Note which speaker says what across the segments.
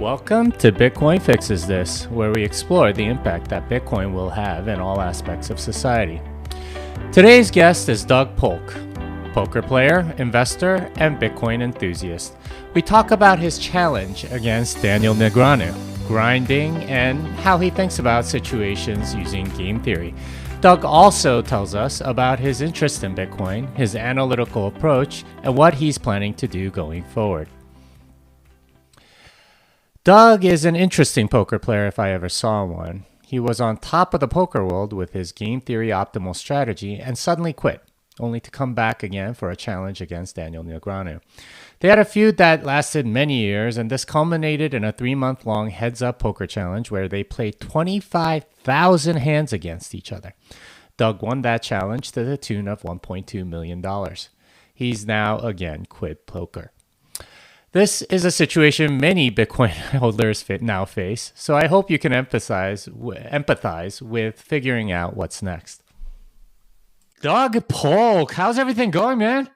Speaker 1: Welcome to Bitcoin Fixes This, where we explore the impact that Bitcoin will have in all aspects of society. Today's guest is Doug Polk, poker player, investor, and Bitcoin enthusiast. We talk about his challenge against Daniel Negreanu, grinding, and how he thinks about situations using game theory. Doug also tells us about his interest in Bitcoin, his analytical approach, and what he's planning to do going forward. Doug is an interesting poker player if I ever saw one. He was on top of the poker world with his game theory optimal strategy and suddenly quit, only to come back again for a challenge against Daniel Negreanu. They had a feud that lasted many years, and this culminated in a 3-month-long heads-up poker challenge where they played 25,000 hands against each other. Doug won that challenge to the tune of $1.2 million. He's now again quit poker. This is a situation many Bitcoin holders now face, so I hope you can empathize with figuring out what's next. Doug Polk, how's everything going, man?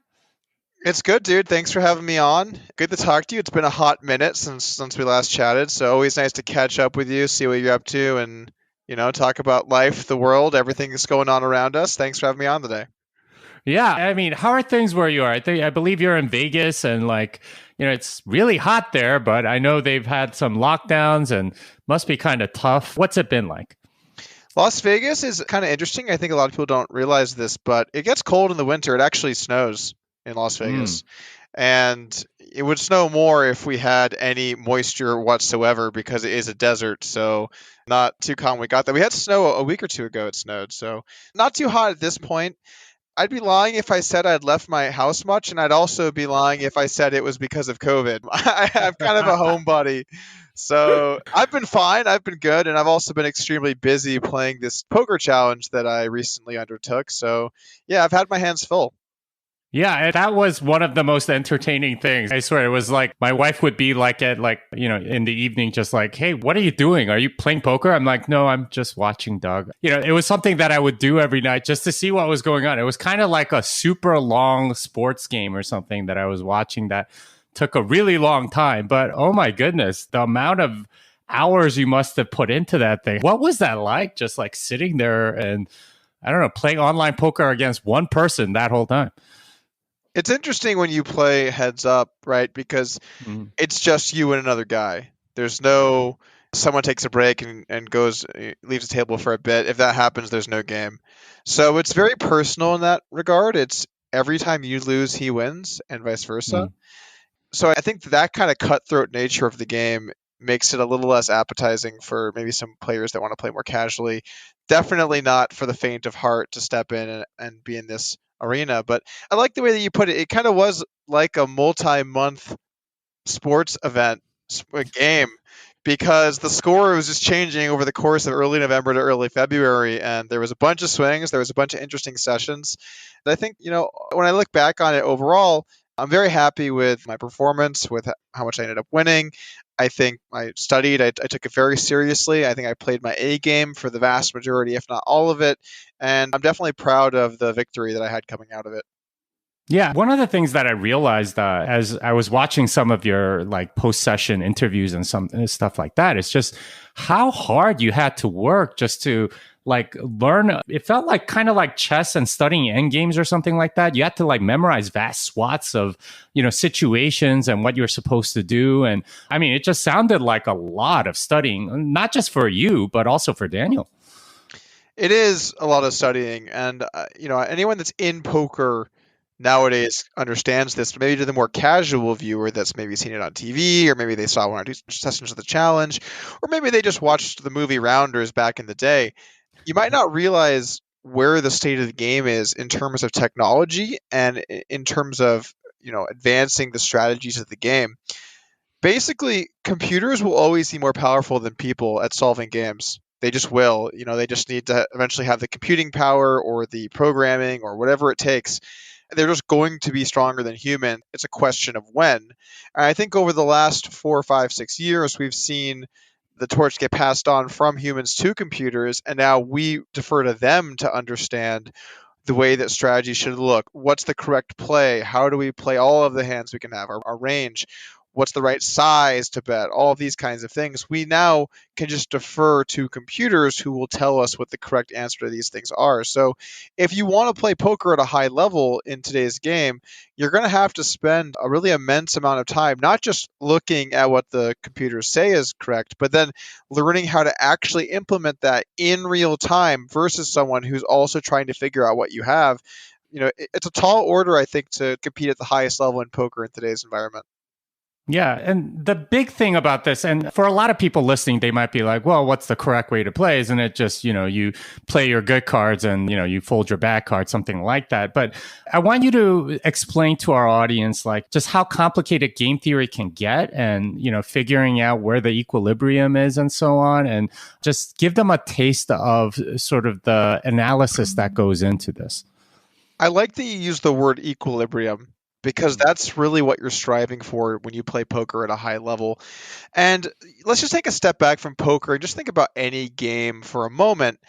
Speaker 2: It's good, dude. Thanks for having me on. Good to talk to you. It's been a hot minute since we last chatted, so always nice to catch up with you, see what you're up to, and talk about life, the world, everything that's going on around us. Thanks for having me on today.
Speaker 1: Yeah, I mean, how are things where you are? I believe you're in Vegas, and it's really hot there, but I know they've had some lockdowns and must be kind of tough. What's it been like?
Speaker 2: Las Vegas is kind of interesting. I think a lot of people don't realize this, but it gets cold in the winter. It actually snows in Las Vegas. And it would snow more if we had any moisture whatsoever because it is a desert. So not too common. We got that. We had snow a week or two ago. It snowed. So not too hot at this point. I'd be lying if I said I'd left my house much, and I'd also be lying if I said it was because of COVID. I'm kind of a homebody. So I've been fine. I've been good. And I've also been extremely busy playing this poker challenge that I recently undertook. So yeah, I've had my hands full.
Speaker 1: Yeah, that was one of the most entertaining things. I swear, it was like my wife would be like in the evening, just like, hey, what are you doing? Are you playing poker? I'm like, no, I'm just watching Doug. It was something that I would do every night just to see what was going on. It was kind of like a super long sports game or something that I was watching that took a really long time. But oh my goodness, the amount of hours you must have put into that thing. What was that like? Just like sitting there and, I don't know, playing online poker against one person that whole time.
Speaker 2: It's interesting when you play heads up, right? Because it's just you and another guy. There's no someone takes a break and goes leaves the table for a bit. If that happens, there's no game. So it's very personal in that regard. It's every time you lose, he wins, and vice versa. So I think that kind of cutthroat nature of the game makes it a little less appetizing for maybe some players that want to play more casually. Definitely not for the faint of heart to step in and be in this arena. But I like the way that you put it. It kind of was like a multi-month sports event, a game, because the score was just changing over the course of early November to early February, and there was a bunch of swings, there was a bunch of interesting sessions. And I think, when I look back on it overall, I'm very happy with my performance, with how much I ended up winning. I think I studied. I took it very seriously. I think I played my A game for the vast majority, if not all of it. And I'm definitely proud of the victory that I had coming out of it.
Speaker 1: Yeah. One of the things that I realized as I was watching some of your post-session interviews and some stuff like that, it's just how hard you had to work just to learn. It felt like kind of like chess and studying end games or something like that. You had to memorize vast swaths of, situations and what you're supposed to do. And I mean, it just sounded like a lot of studying, not just for you, but also for Daniel.
Speaker 2: It is a lot of studying. And, anyone that's in poker nowadays understands this, but maybe to the more casual viewer that's maybe seen it on TV, or maybe they saw one or two sessions of the challenge, or maybe they just watched the movie Rounders back in the day, you might not realize where the state of the game is in terms of technology and in terms of, advancing the strategies of the game. Basically, computers will always be more powerful than people at solving games. They just will. They just need to eventually have the computing power or the programming or whatever it takes. They're just going to be stronger than human. It's a question of when. And I think over the last 4, 5, 6 years, we've seen the torch get passed on from humans to computers, and now we defer to them to understand the way that strategy should look. What's the correct play? How do we play all of the hands we can have, our range? what's the right size to bet, all of these kinds of things. We now can just defer to computers who will tell us what the correct answer to these things are. So if you want to play poker at a high level in today's game, you're going to have to spend a really immense amount of time, not just looking at what the computers say is correct, but then learning how to actually implement that in real time versus someone who's also trying to figure out what you have. It's a tall order, I think, to compete at the highest level in poker in today's environment.
Speaker 1: Yeah. And the big thing about this, and for a lot of people listening, they might be like, well, what's the correct way to play? Isn't it just, you play your good cards and, you fold your bad cards, something like that. But I want you to explain to our audience, like, just how complicated game theory can get and, figuring out where the equilibrium is and so on. And just give them a taste of sort of the analysis that goes into this.
Speaker 2: I like that you use the word equilibrium, because that's really what you're striving for when you play poker at a high level. And let's just take a step back from poker and just think about any game for a moment.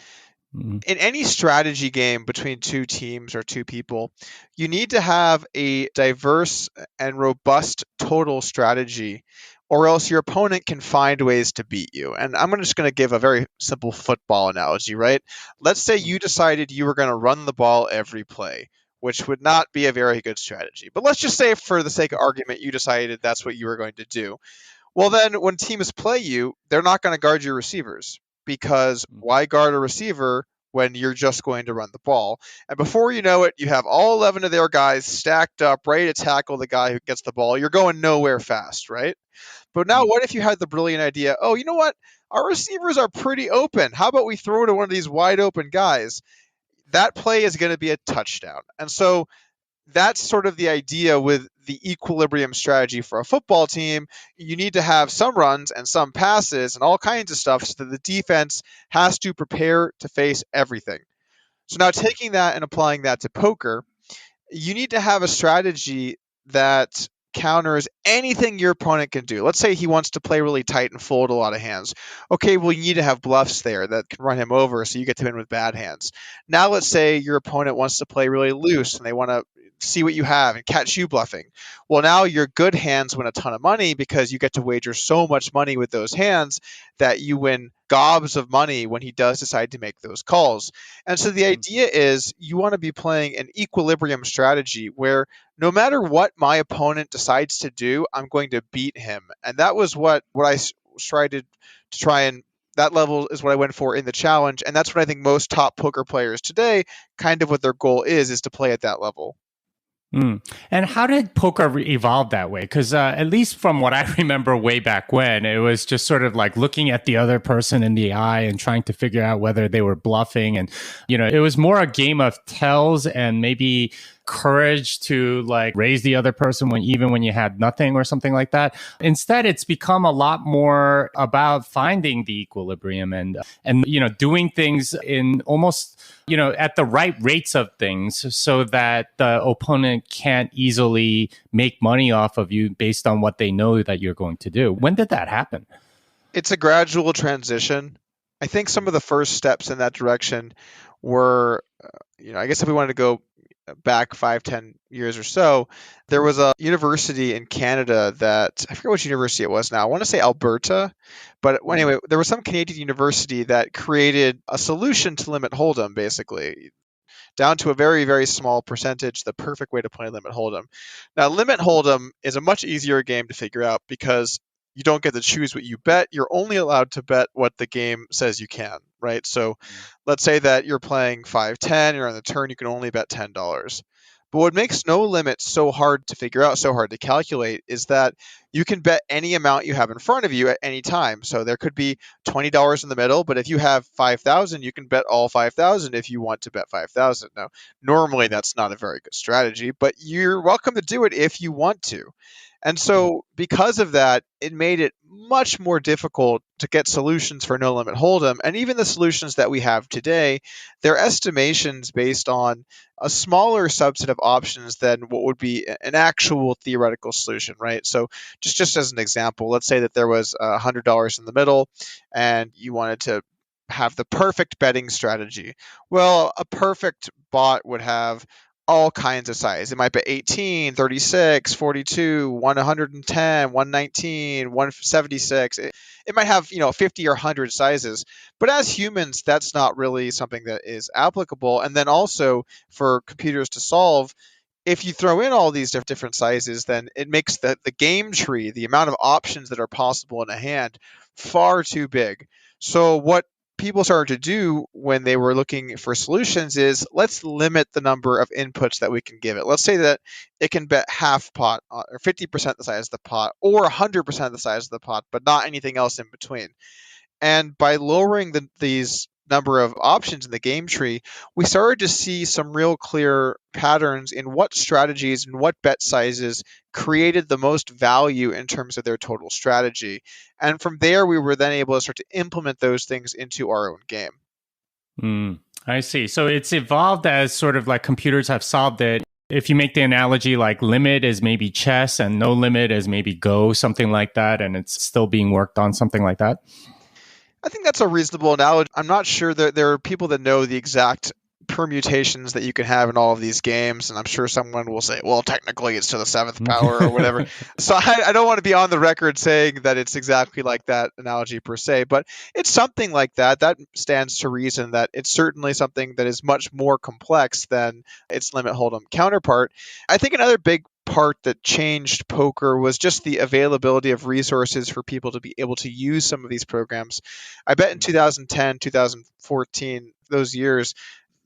Speaker 2: In any strategy game between two teams or two people, you need to have a diverse and robust total strategy, or else your opponent can find ways to beat you. And I'm just going to give a very simple football analogy, right? Let's say you decided you were going to run the ball every play, which would not be a very good strategy. But let's just say, for the sake of argument, you decided that's what you were going to do. Well, then when teams play you, they're not going to guard your receivers, because why guard a receiver when you're just going to run the ball? And before you know it, you have all 11 of their guys stacked up, ready to tackle the guy who gets the ball. You're going nowhere fast, right? But now what if you had the brilliant idea, oh, you know what? Our receivers are pretty open. How about we throw to one of these wide open guys? That play is going to be a touchdown. And so that's sort of the idea with the equilibrium strategy for a football team. You need to have some runs and some passes and all kinds of stuff, so that the defense has to prepare to face everything. So now, taking that and applying that to poker, you need to have a strategy that counters anything your opponent can do. Let's say he wants to play really tight and fold a lot of hands. Okay, well, you need to have bluffs there that can run him over, so you get to win with bad hands. Now let's say your opponent wants to play really loose and they want to see what you have and catch you bluffing. Well, now your good hands win a ton of money, because you get to wager so much money with those hands that you win gobs of money when he does decide to make those calls. And so the idea is, you want to be playing an equilibrium strategy where no matter what my opponent decides to do, I'm going to beat him. And that was what I tried to try, and that level is what I went for in the challenge. And that's what I think most top poker players today, kind of what their goal is to play at that level.
Speaker 1: And how did poker evolve that way? Because at least from what I remember way back when, it was just sort of like looking at the other person in the eye and trying to figure out whether they were bluffing. And, it was more a game of tells and maybe courage to like raise the other person even when you had nothing or something like that. Instead, it's become a lot more about finding the equilibrium and doing things in almost at the right rates of things, so that the opponent can't easily make money off of you based on what they know that you're going to do. When did that happen?
Speaker 2: It's a gradual transition. I think some of the first steps in that direction were, I guess if we wanted to go back 5-10 years or so, there was a university in Canada that, I forget which university it was now. I want to say Alberta, but anyway, there was some Canadian university that created a solution to limit hold'em, basically down to a very, very small percentage, the perfect way to play limit hold'em. Now, limit hold'em is a much easier game to figure out, because you don't get to choose what you bet. You're only allowed to bet what the game says you can, right? So let's say that you're playing 5-10, you're on the turn, you can only bet $10. But what makes no limit so hard to figure out, so hard to calculate, is that you can bet any amount you have in front of you at any time. So there could be $20 in the middle, but if you have 5,000, you can bet all 5,000 if you want to bet 5,000. Now, normally that's not a very good strategy, but you're welcome to do it if you want to. And so because of that, it made it much more difficult to get solutions for no limit hold'em. And even the solutions that we have today, they're estimations based on a smaller subset of options than what would be an actual theoretical solution, right? So just as an example, let's say that there was $100 in the middle and you wanted to have the perfect betting strategy. Well, a perfect bot would have all kinds of size. It might be 18, 36, 42, 110, 119, 176. It might have, 50 or 100 sizes. But as humans, that's not really something that is applicable. And then also for computers to solve, if you throw in all these different sizes, then it makes the game tree, the amount of options that are possible in a hand, far too big. So what people started to do when they were looking for solutions is, let's limit the number of inputs that we can give it. Let's say that it can bet half pot or 50% the size of the pot or 100% the size of the pot, but not anything else in between. And by lowering these number of options in the game tree, we started to see some real clear patterns in what strategies and what bet sizes created the most value in terms of their total strategy. And from there, we were then able to start to implement those things into our own game.
Speaker 1: I see. So it's evolved as sort of like computers have solved it. If you make the analogy like limit is maybe chess and no limit is maybe Go, something like that, and it's still being worked on, something like that.
Speaker 2: I think that's a reasonable analogy. I'm not sure that there are people that know the exact permutations that you can have in all of these games, and I'm sure someone will say, well, technically it's to the seventh power or whatever. So I don't want to be on the record saying that it's exactly like that analogy per se, but it's something like that. That stands to reason that it's certainly something that is much more complex than its limit hold'em counterpart. I think another big part that changed poker was just the availability of resources for people to be able to use some of these programs. I bet in 2010, 2014, those years,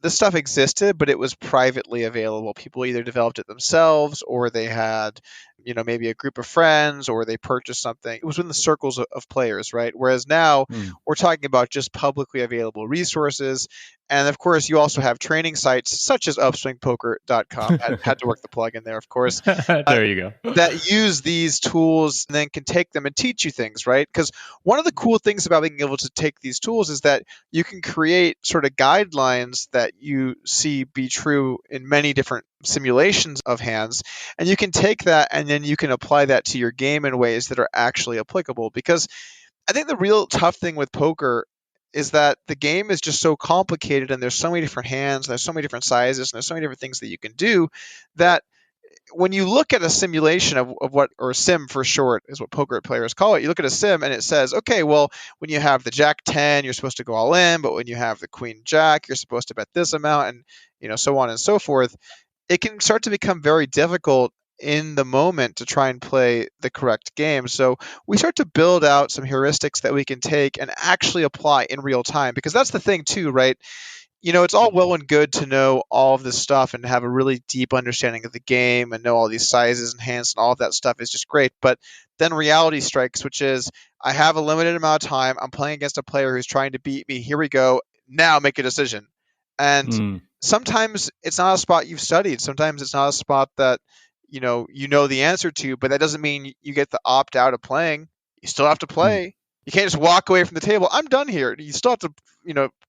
Speaker 2: this stuff existed, but it was privately available. People either developed it themselves, or they had, maybe a group of friends, or they purchased something. It was within the circles of players, right? Whereas now we're talking about just publicly available resources. And of course, you also have training sites such as upswingpoker.com. Had to work the plug in there, of course.
Speaker 1: There you go.
Speaker 2: That use these tools and then can take them and teach you things, right? Because one of the cool things about being able to take these tools is that you can create sort of guidelines that you see be true in many different simulations of hands. And you can take that and then you can apply that to your game in ways that are actually applicable. Because I think the real tough thing with poker is that the game is just so complicated, and there's so many different hands, and there's so many different sizes, and there's so many different things that you can do, that when you look at a simulation of what, or sim for short is what poker players call it, you look at a sim and it says, okay, well, when you have the Jack 10, you're supposed to go all in, but when you have the Queen Jack, you're supposed to bet this amount, and so on and so forth. It can start to become very difficult in the moment to try and play the correct game. So we start to build out some heuristics that we can take and actually apply in real time, because that's the thing too, right? It's all well and good to know all of this stuff and have a really deep understanding of the game and know all these sizes and hands, and all of that stuff is just great. But then reality strikes, which is, I have a limited amount of time. I'm playing against a player who's trying to beat me. Here we go. Now make a decision. And sometimes it's not a spot you've studied. Sometimes it's not a spot that you know the answer to, but that doesn't mean you get the opt out of playing. You still have to play. You can't just walk away from the table. I'm done here. You still have to,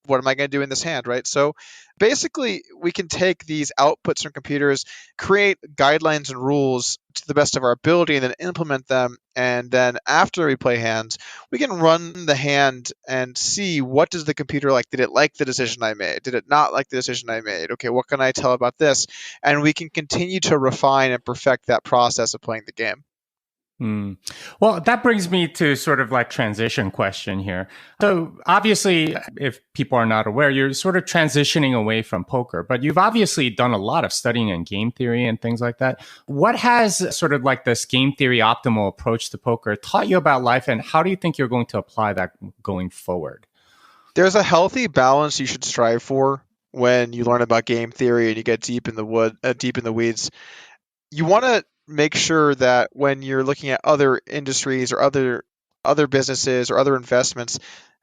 Speaker 2: what am I going to do in this hand, right? So basically, we can take these outputs from computers, create guidelines and rules to the best of our ability, and then implement them. And then after we play hands, we can run the hand and see, what does the computer like? Did it like the decision I made? Did it not like the decision I made? Okay, what can I tell about this? And we can continue to refine and perfect that process of playing the game.
Speaker 1: Well, that brings me to sort of like transition question here. So obviously, if people are not aware, you're sort of transitioning away from poker, but you've obviously done a lot of studying in game theory and things like that. What has sort of like this game theory optimal approach to poker taught you about life, and how do you think you're going to apply that going forward?
Speaker 2: There's a healthy balance you should strive for when you learn about game theory and you get deep in the weeds. You want to make sure that when you're looking at other industries or other businesses or other investments,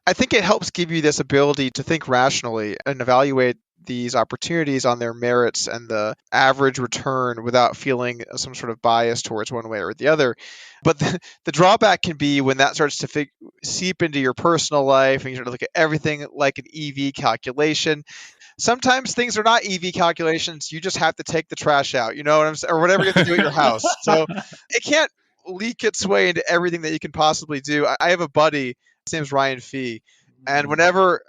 Speaker 2: I think it helps give you this ability to think rationally and evaluate these opportunities on their merits and the average return without feeling some sort of bias towards one way or the other. But the drawback can be when that starts to seep into your personal life and you start to look at everything like an EV calculation. Sometimes things are not EV calculations. You just have to take the trash out, you know what I'm saying? Or whatever you have to do at your house. So it can't leak its way into everything that you can possibly do. I have a buddy, his name's Ryan Fee. And whenever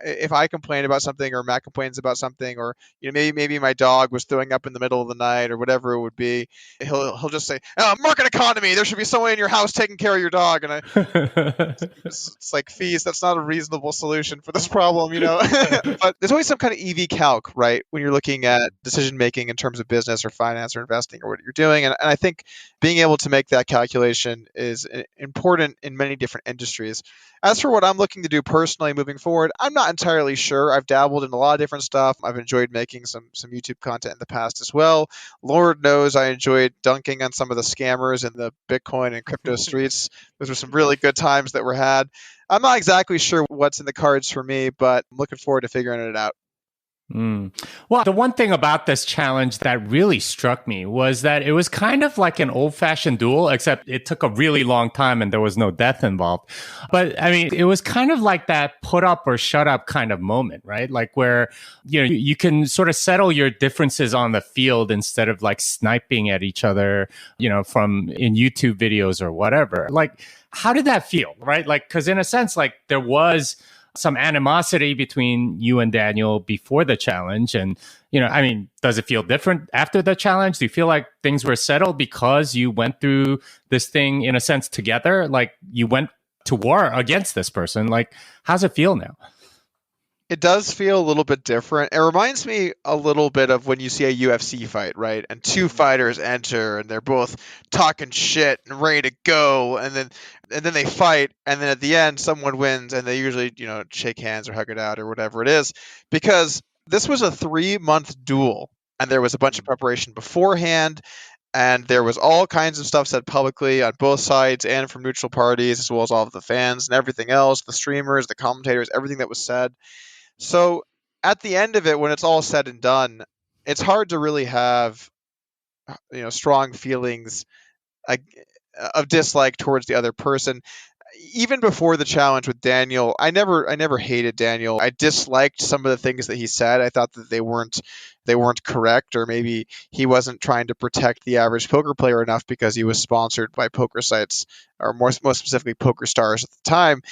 Speaker 2: if I complain about something or Matt complains about something, or maybe my dog was throwing up in the middle of the night or whatever it would be, he'll just say, "Oh, market economy. There should be someone in your house taking care of your dog." And it's like, fees. That's not a reasonable solution for this problem, But there's always some kind of EV calc, right? When you're looking at decision making in terms of business or finance or investing or what you're doing, and I think being able to make that calculation is important in many different industries. As for what I'm looking to do personally moving forward, I'm not entirely sure. I've dabbled in a lot of different stuff. I've enjoyed making some YouTube content in the past as well. Lord knows I enjoyed dunking on some of the scammers in the Bitcoin and crypto streets. Those were some really good times that were had. I'm not exactly sure what's in the cards for me, but I'm looking forward to figuring it out.
Speaker 1: Well, the one thing about this challenge that really struck me was that it was kind of like an old-fashioned duel, except it took a really long time and there was no death involved. But I mean, it was kind of like that put up or shut up kind of moment, right? Like where, you can sort of settle your differences on the field instead of like sniping at each other, from in YouTube videos or whatever. Like, how did that feel, right? Like, because in a sense, like there was some animosity between you and Daniel before the challenge. And, does it feel different after the challenge? Do you feel like things were settled because you went through this thing in a sense together? Like you went to war against this person. Like, how's it feel now?
Speaker 2: It does feel a little bit different. It reminds me a little bit of when you see a UFC fight, right? And two fighters enter and they're both talking shit and ready to go, and then they fight, and then at the end someone wins, and they usually, shake hands or hug it out or whatever it is, because this was a 3-month duel and there was a bunch of preparation beforehand, and there was all kinds of stuff said publicly on both sides and from neutral parties, as well as all of the fans and everything else, the streamers, the commentators, everything that was said. So at the end of it, when it's all said and done, it's hard to really have, strong feelings of dislike towards the other person. Even before the challenge with Daniel, I never hated Daniel. I disliked some of the things that he said. I thought that they weren't correct, or maybe he wasn't trying to protect the average poker player enough because he was sponsored by poker sites, or most specifically Poker Stars at the time.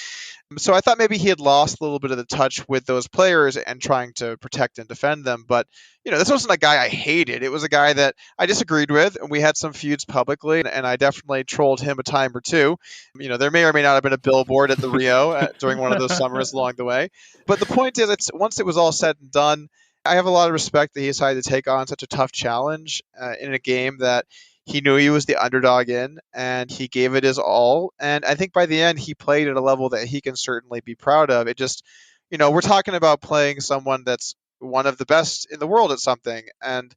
Speaker 2: So I thought maybe he had lost a little bit of the touch with those players and trying to protect and defend them. But, this wasn't a guy I hated. It was a guy that I disagreed with, and we had some feuds publicly, and I definitely trolled him a time or two. There may or may not have been a billboard at the Rio during one of those summers along the way. But the point is, once it was all said and done, I have a lot of respect that he decided to take on such a tough challenge in a game that he knew he was the underdog in, and he gave it his all. And I think by the end, he played at a level that he can certainly be proud of. It just, we're talking about playing someone that's one of the best in the world at something. And,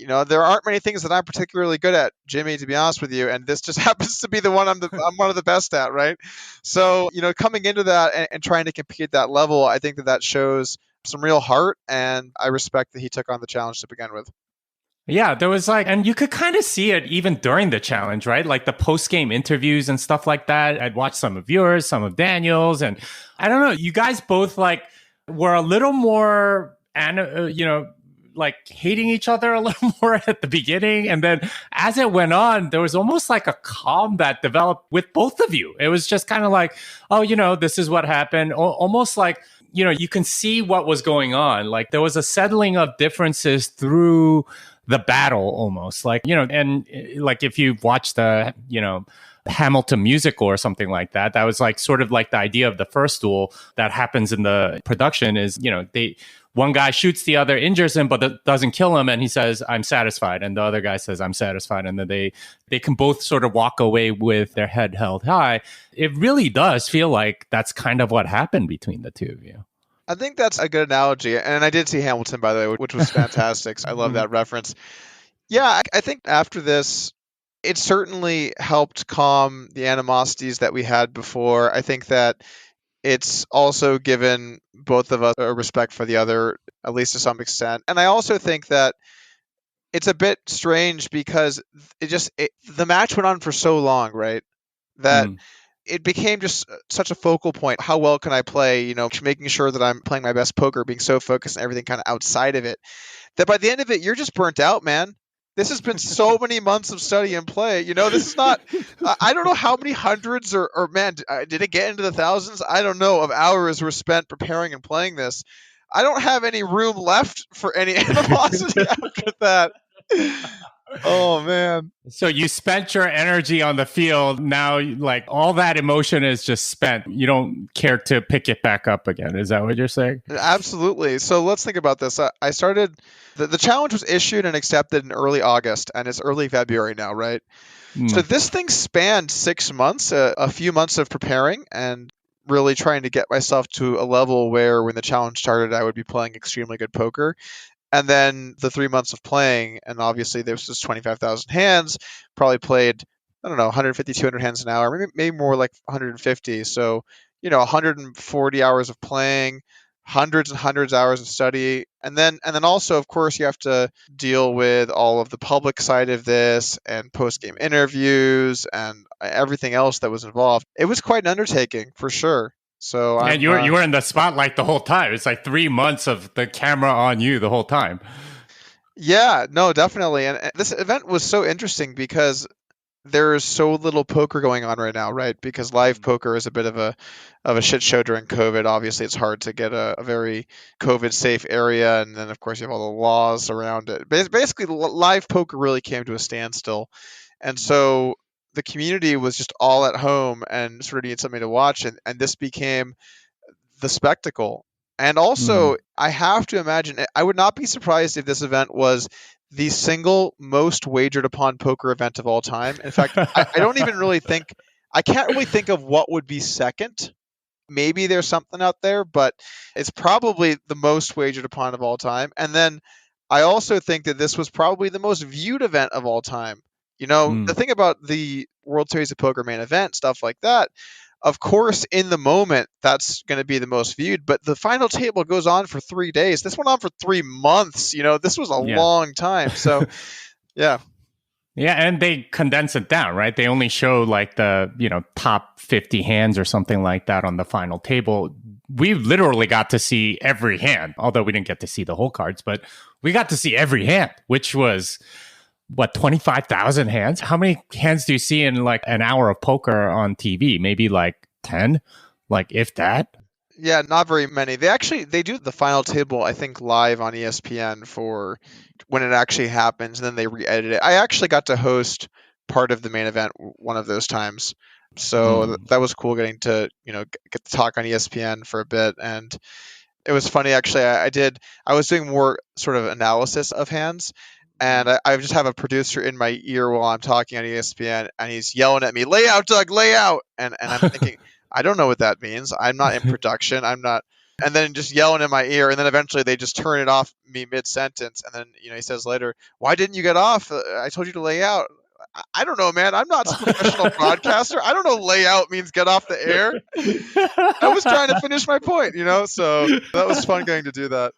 Speaker 2: there aren't many things that I'm particularly good at, Jimmy, to be honest with you. And this just happens to be the one I'm one of the best at, right? So, coming into that and trying to compete at that level, I think that shows some real heart. And I respect that he took on the challenge to begin with.
Speaker 1: Yeah, there was and you could kind of see it even during the challenge, right? Like the post-game interviews and stuff like that. I'd watched some of yours, some of Daniel's, and I don't know, you guys both were a little more, like hating each other a little more at the beginning. And then as it went on, there was almost like a calm that developed with both of you. It was just kind of like, oh, this is what happened. Almost like, you can see what was going on. Like there was a settling of differences through the battle almost, and like if you've watched the, Hamilton musical or something like that, that was like sort of like the idea of the first duel that happens in the production is, one guy shoots the other, injures him, but it doesn't kill him. And he says, I'm satisfied. And the other guy says, I'm satisfied. And then they can both sort of walk away with their head held high. It really does feel like that's kind of what happened between the two of you.
Speaker 2: I think that's a good analogy. And I did see Hamilton, by the way, which was fantastic. So I love that reference. Yeah, I think after this, it certainly helped calm the animosities that we had before. I think that it's also given both of us a respect for the other, at least to some extent. And I also think that it's a bit strange because the match went on for so long, right? That it became just such a focal point. How well can I play? Making sure that I'm playing my best poker, being so focused on everything kind of outside of it, that by the end of it, you're just burnt out, man. This has been so many months of study and play. This is not. I don't know how many hundreds or man, did it get into the thousands? I don't know of hours were spent preparing and playing this. I don't have any room left for any animosity after that. Oh man.
Speaker 1: So you spent your energy on the field. Now, like all that emotion is just spent. You don't care to pick it back up again. Is that what you're saying?
Speaker 2: Absolutely. So let's think about this. I started, the challenge was issued and accepted in early August, and it's early February now, right? So this thing spanned 6 months, a few months of preparing and really trying to get myself to a level where when the challenge started, I would be playing extremely good poker. And then the 3 months of playing, and obviously there was just 25,000 hands, probably played, I don't know, 150, 200 hands an hour, maybe more like 150. So, 140 hours of playing, hundreds and hundreds of hours of study. And then also, of course, you have to deal with all of the public side of this and post-game interviews and everything else that was involved. It was quite an undertaking, for sure. So
Speaker 1: and you were in the spotlight the whole time. It's like 3 months of the camera on you the whole time.
Speaker 2: Yeah, no, definitely. And this event was so interesting because there's so little poker going on right now, right? Because live poker is a bit of a shit show during COVID. Obviously, it's hard to get a very COVID safe area, and then of course you have all the laws around it. Basically, live poker really came to a standstill, and so the community was just all at home and sort of needed something to watch, and this became the spectacle. And also, I have to imagine, I would not be surprised if this event was the single most wagered upon poker event of all time. In fact, I don't even really think, I can't really think of what would be second. Maybe there's something out there, but it's probably the most wagered upon of all time. And then I also think that this was probably the most viewed event of all time. The thing about the World Series of Poker main event, stuff like that, of course, in the moment, that's going to be the most viewed. But the final table goes on for 3 days. This went on for 3 months. This was a long time. So, yeah.
Speaker 1: Yeah, and they condense it down, right? They only show like the, top 50 hands or something like that on the final table. We literally got to see every hand, although we didn't get to see the whole cards, but we got to see every hand, which was... 25,000 hands? How many hands do you see in like an hour of poker on TV? Maybe like 10, like if that.
Speaker 2: Yeah, not very many. They do the final table, I think, live on ESPN for when it actually happens, and then they re-edit it. I actually got to host part of the main event one of those times, so that was cool getting to get to talk on ESPN for a bit. And it was funny, actually. I was doing more sort of analysis of hands. And I just have a producer in my ear while I'm talking on ESPN, and he's yelling at me, "Lay out, Doug, lay out!" And I'm thinking, I don't know what that means. I'm not in production. I'm not. And then just yelling in my ear, and then eventually they just turn it off me mid-sentence, and then he says later, "Why didn't you get off? I told you to lay out." I don't know, man. I'm not a professional broadcaster. I don't know lay out means get off the air. I was trying to finish my point, so that was fun getting to do that.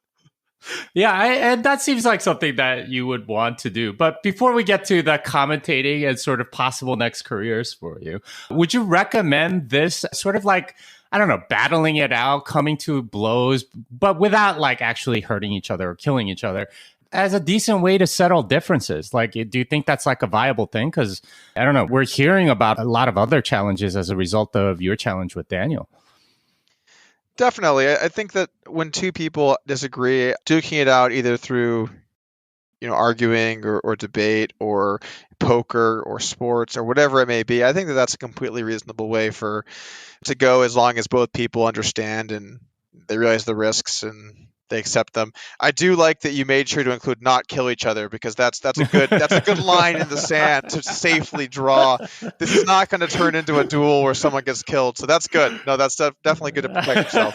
Speaker 1: Yeah, and that seems like something that you would want to do. But before we get to the commentating and sort of possible next careers for you, would you recommend this sort of like, I don't know, battling it out, coming to blows, but without like actually hurting each other or killing each other, as a decent way to settle differences? Like, do you think that's like a viable thing? Because, I don't know, we're hearing about a lot of other challenges as a result of your challenge with Daniel.
Speaker 2: Definitely. I think that when two people disagree, duking it out either through, arguing or debate or poker or sports or whatever it may be, I think that that's a completely reasonable way to go, as long as both people understand and they realize the risks and they accept them. I do like that you made sure to include not kill each other, because that's a good line in the sand to safely draw. This is not going to turn into a duel where someone gets killed. So that's good. No, that's definitely good to protect yourself.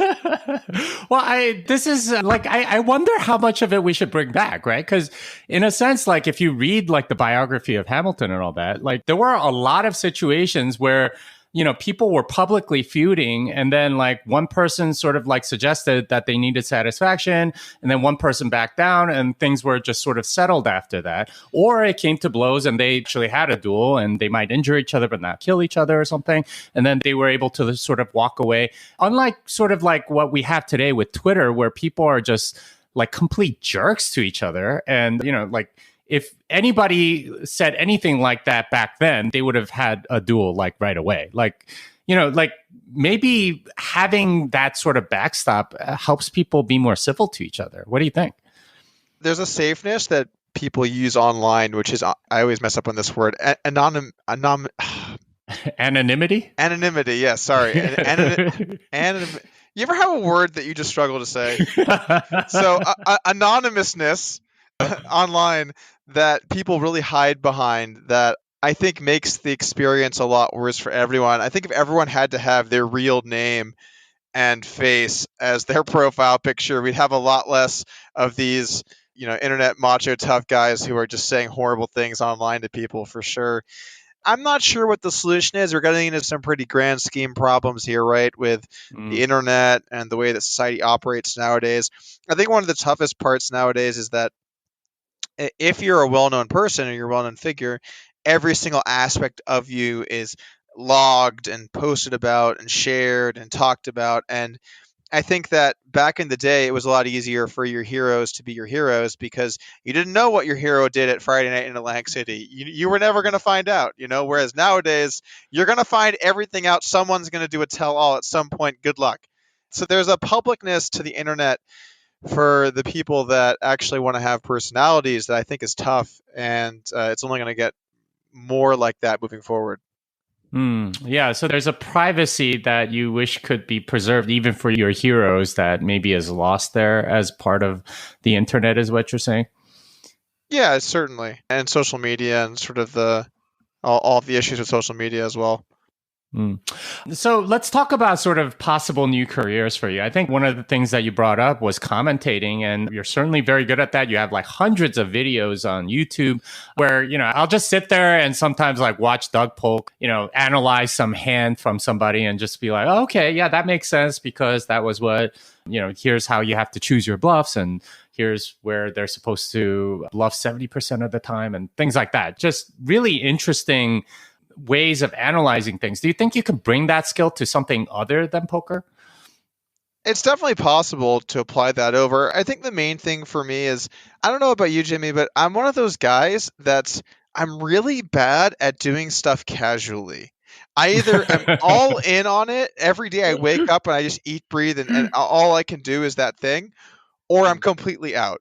Speaker 1: Well, I wonder how much of it we should bring back, right? Because in a sense, like if you read like the biography of Hamilton and all that, like there were a lot of situations where people were publicly feuding, and then like one person sort of like suggested that they needed satisfaction, and then one person backed down, and things were just sort of settled after that. Or it came to blows and they actually had a duel, and they might injure each other but not kill each other or something. And then they were able to sort of walk away. Unlike sort of like what we have today with Twitter, where people are just like complete jerks to each other. And, like if anybody said anything like that back then, they would have had a duel like right away. Like, like maybe having that sort of backstop helps people be more civil to each other. What do you think?
Speaker 2: There's a safeness that people use online, which is, I always mess up on this word,
Speaker 1: Anonymity?
Speaker 2: Anonymity, yeah, sorry. You ever have a word that you just struggle to say? So anonymousness online that people really hide behind, that I think makes the experience a lot worse for everyone. I think if everyone had to have their real name and face as their profile picture, we'd have a lot less of these, internet macho tough guys who are just saying horrible things online to people, for sure. I'm not sure what the solution is. We're getting into some pretty grand scheme problems here, right, with the internet and the way that society operates nowadays. I think one of the toughest parts nowadays is that if you're a well-known person or you're a well-known figure, every single aspect of you is logged and posted about and shared and talked about. And I think that back in the day, it was a lot easier for your heroes to be your heroes because you didn't know what your hero did at Friday night in Atlantic City. You were never going to find out, whereas nowadays, you're going to find everything out. Someone's going to do a tell-all at some point. Good luck. So there's a publicness to the internet for the people that actually want to have personalities that I think is tough. And it's only going to get more like that moving forward.
Speaker 1: Yeah, so there's a privacy that you wish could be preserved even for your heroes that maybe is lost there as part of the internet, is what you're saying?
Speaker 2: Yeah, certainly. And social media and sort of all the issues with social media as well.
Speaker 1: So let's talk about sort of possible new careers for you. I think one of the things that you brought up was commentating, and you're certainly very good at that. You have like hundreds of videos on YouTube where, I'll just sit there and sometimes like watch Doug Polk, analyze some hand from somebody and just be like, oh, okay, yeah, that makes sense because that was what, here's how you have to choose your bluffs and here's where they're supposed to bluff 70% of the time and things like that. Just really interesting ways of analyzing things. Do you think you could bring that skill to something other than poker?
Speaker 2: It's definitely possible to apply that over. I think the main thing for me is, I don't know about you, Jimmy, but I'm one of those guys I'm really bad at doing stuff casually. I either am all in on it every day. I wake up and I just eat, breathe, and all I can do is that thing, or I'm completely out.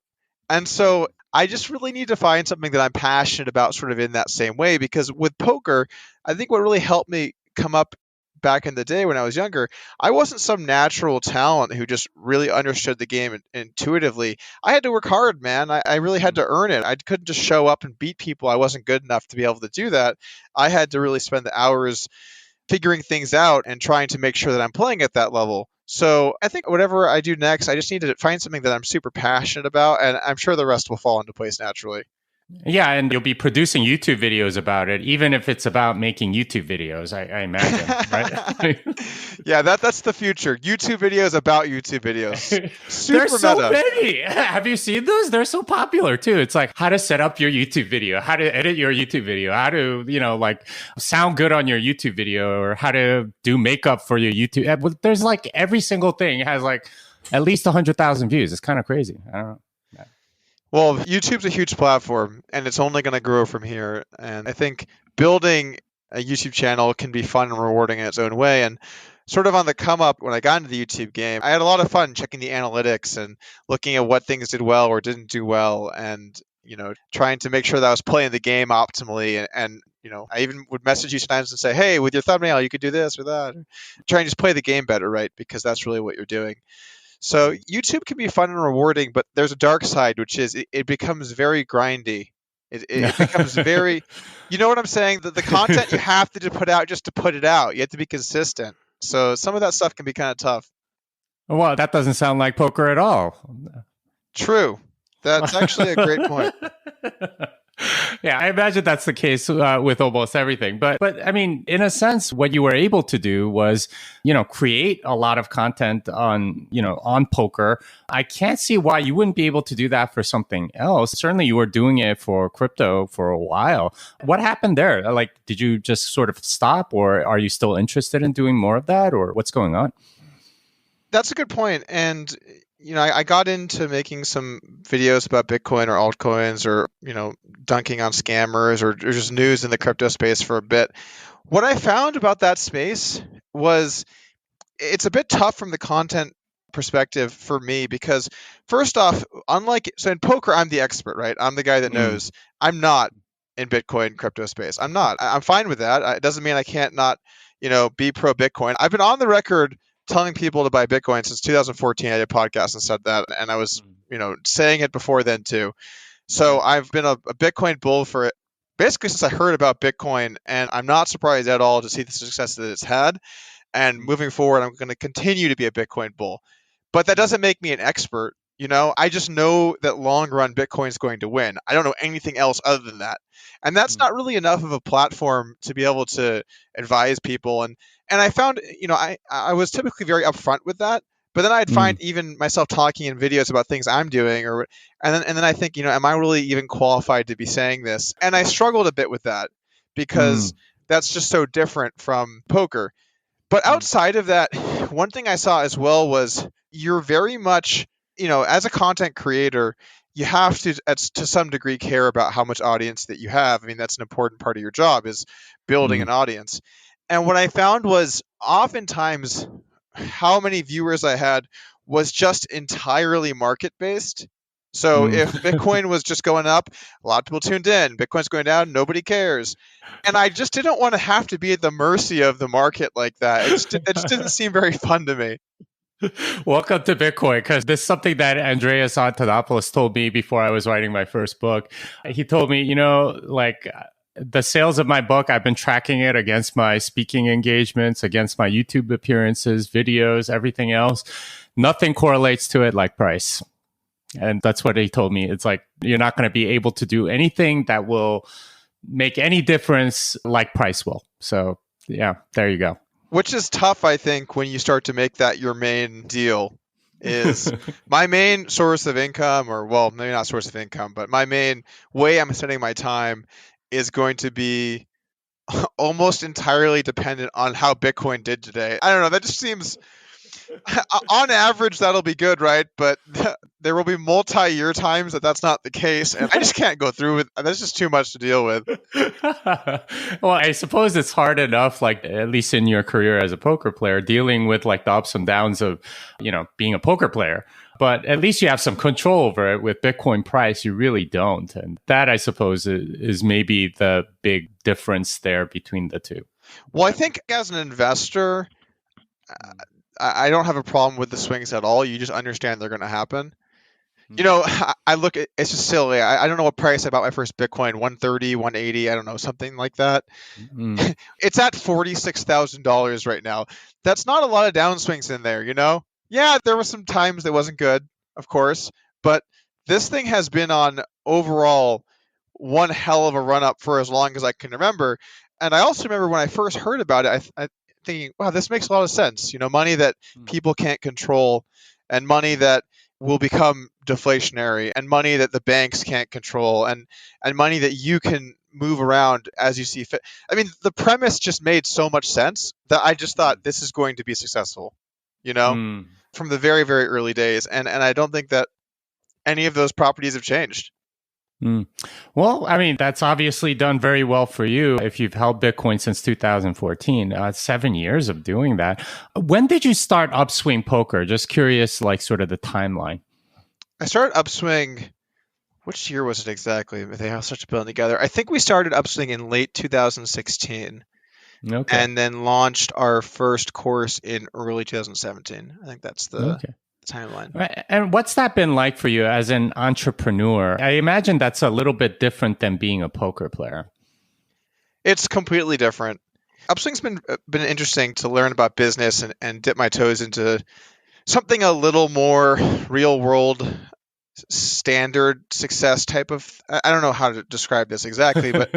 Speaker 2: And so I just really need to find something that I'm passionate about sort of in that same way, because with poker, I think what really helped me come up back in the day when I was younger, I wasn't some natural talent who just really understood the game intuitively. I had to work hard, man. I really had to earn it. I couldn't just show up and beat people. I wasn't good enough to be able to do that. I had to really spend the hours figuring things out and trying to make sure that I'm playing at that level. So I think whatever I do next, I just need to find something that I'm super passionate about, and I'm sure the rest will fall into place naturally.
Speaker 1: Yeah, and you'll be producing YouTube videos about it, even if it's about making YouTube videos, I imagine, right?
Speaker 2: Yeah, that's the future. YouTube videos about YouTube videos. Super
Speaker 1: There's so
Speaker 2: meta.
Speaker 1: many. Have you seen those? They're so popular too. It's like how to set up your YouTube video, how to edit your YouTube video, how to, like sound good on your YouTube video, or how to do makeup for your YouTube. There's like every single thing has like at least 100,000 views. It's kind of crazy. I don't know.
Speaker 2: Well, YouTube's a huge platform, and it's only going to grow from here. And I think building a YouTube channel can be fun and rewarding in its own way. And sort of on the come up, when I got into the YouTube game, I had a lot of fun checking the analytics and looking at what things did well or didn't do well, and trying to make sure that I was playing the game optimally. And I even would message you sometimes and say, hey, with your thumbnail, you could do this or that. Try and just play the game better, right? Because that's really what you're doing. So YouTube can be fun and rewarding, but there's a dark side, which is it becomes very grindy. It becomes very, you know what I'm saying? The content you have to put out just to put it out. You have to be consistent. So some of that stuff can be kind of tough.
Speaker 1: Well, that doesn't sound like poker at all.
Speaker 2: True. That's actually a great point.
Speaker 1: Yeah, I imagine that's the case with almost everything. But I mean, in a sense, what you were able to do was, create a lot of content on poker. I can't see why you wouldn't be able to do that for something else. Certainly, you were doing it for crypto for a while. What happened there? Like, did you just sort of stop, or are you still interested in doing more of that, or what's going on?
Speaker 2: That's a good point. And I got into making some videos about Bitcoin or altcoins or, dunking on scammers or just news in the crypto space for a bit. What I found about that space was it's a bit tough from the content perspective for me because first off, so in poker, I'm the expert, right? I'm the guy that knows. I'm not in Bitcoin crypto space. I'm not. I'm fine with that. It doesn't mean I can't not, be pro Bitcoin. I've been on the record telling people to buy Bitcoin since 2014. I did podcasts and said that, and I was, saying it before then too. So I've been a Bitcoin bull for it basically since I heard about Bitcoin, and I'm not surprised at all to see the success that it's had. And moving forward, I'm going to continue to be a Bitcoin bull. But that doesn't make me an expert. I just know that long run Bitcoin is going to win. I don't know anything else other than that. And that's not really enough of a platform to be able to advise people. And I found, I was typically very upfront with that. But then I'd find even myself talking in videos about things I'm doing, and then I think, am I really even qualified to be saying this? And I struggled a bit with that because that's just so different from poker. But outside of that, one thing I saw as well was you're very much, as a content creator, you have to some degree care about how much audience that you have. I mean, that's an important part of your job is building an audience. And what I found was oftentimes how many viewers I had was just entirely market based. So if Bitcoin was just going up, a lot of people tuned in. Bitcoin's going down, nobody cares. And I just didn't want to have to be at the mercy of the market like that. It just didn't seem very fun to me.
Speaker 1: Welcome to Bitcoin, because this is something that Andreas Antonopoulos told me before I was writing my first book. He told me, the sales of my book, I've been tracking it against my speaking engagements, against my YouTube appearances, videos, everything else. Nothing correlates to it like price. And that's what he told me. It's like, you're not going to be able to do anything that will make any difference like price will. So yeah, there you go.
Speaker 2: Which is tough, I think, when you start to make that your main deal. Is my main source of income, or well, maybe not source of income, but my main way I'm spending my time is going to be almost entirely dependent on how Bitcoin did today. I don't know. That just seems, on average, that'll be good, right? But there will be multi-year times that's not the case, and I just can't go through with. That's just too much to deal with.
Speaker 1: Well, I suppose it's hard enough, like at least in your career as a poker player, dealing with like the ups and downs of, being a poker player. But at least you have some control over it. With Bitcoin price, you really don't. And that, I suppose, is maybe the big difference there between the two.
Speaker 2: Well, I think as an investor, I don't have a problem with the swings at all. You just understand they're going to happen. I look at it's just silly. I don't know what price I bought my first Bitcoin, 130, 180, I don't know, something like that. It's at $46,000 right now. That's not a lot of downswings in there, Yeah, there were some times that wasn't good, of course, but this thing has been on overall one hell of a run up for as long as I can remember. And I also remember when I first heard about it, I thinking, wow, this makes a lot of sense. Money that people can't control and money that will become deflationary and money that the banks can't control and money that you can move around as you see fit. I mean, the premise just made so much sense that I just thought this is going to be successful, from the very, very early days. And I don't think that any of those properties have changed.
Speaker 1: Well, I mean, that's obviously done very well for you if you've held Bitcoin since 2014. 7 years of doing that. When did you start Upswing Poker? Just curious, like sort of the timeline.
Speaker 2: I started Upswing, which year was it exactly? They all started building together. I think we started Upswing in late 2016. Okay. And then launched our first course in early 2017. I think that's the timeline.
Speaker 1: And what's that been like for you as an entrepreneur? I imagine that's a little bit different than being a poker player.
Speaker 2: It's completely different. Upswing's been interesting to learn about business and dip my toes into something a little more real world, standard success type of. I don't know how to describe this exactly, but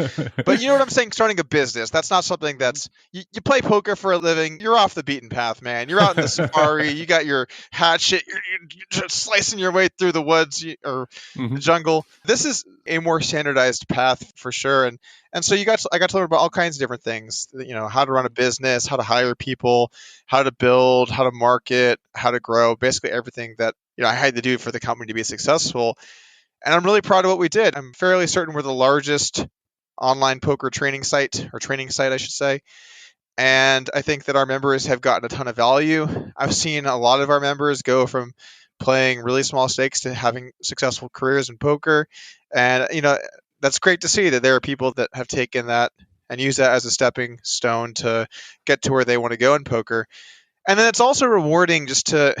Speaker 2: you know what I'm saying? Starting a business, that's not something that's you play poker for a living. You're off the beaten path, man. You're out in the safari. You got your hatchet. You're slicing your way through the woods or the jungle. This is a more standardized path for sure. And so I got to learn about all kinds of different things. How to run a business, how to hire people, how to build, how to market, how to grow. Basically everything that I hired the dude for the company to be successful. And I'm really proud of what we did. I'm fairly certain we're the largest online poker training site, or training site, I should say. And I think that our members have gotten a ton of value. I've seen a lot of our members go from playing really small stakes to having successful careers in poker. And, that's great to see that there are people that have taken that and use that as a stepping stone to get to where they want to go in poker. And then it's also rewarding just to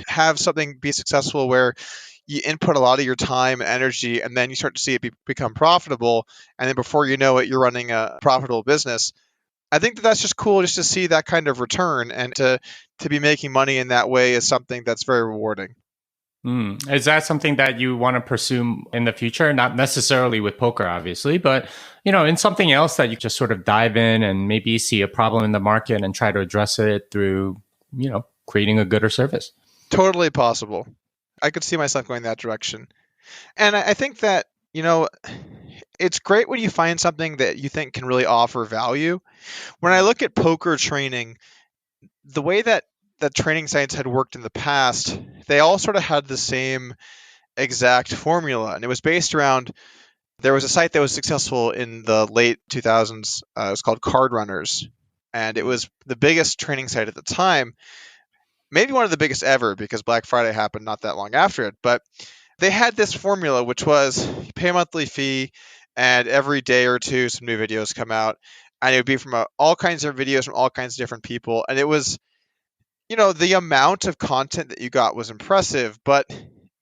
Speaker 2: have something be successful where you input a lot of your time and energy, and then you start to see it become profitable. And then before you know it, you're running a profitable business. I think that that's just cool, just to see that kind of return, and to be making money in that way is something that's very rewarding.
Speaker 1: Is that something that you want to pursue in the future? Not necessarily with poker, obviously, but in something else that you just sort of dive in and maybe see a problem in the market and try to address it through, creating a good or service.
Speaker 2: Totally possible. I could see myself going that direction. And I think that, it's great when you find something that you think can really offer value. When I look at poker training, the way that the training sites had worked in the past, they all sort of had the same exact formula. And it was based around, there was a site that was successful in the late 2000s. It was called Card Runners. And it was the biggest training site at the time, maybe one of the biggest ever, because Black Friday happened not that long after it. But they had this formula, which was you pay a monthly fee, and every day or two, some new videos come out. And it would be from all kinds of videos from all kinds of different people. And it was, the amount of content that you got was impressive, but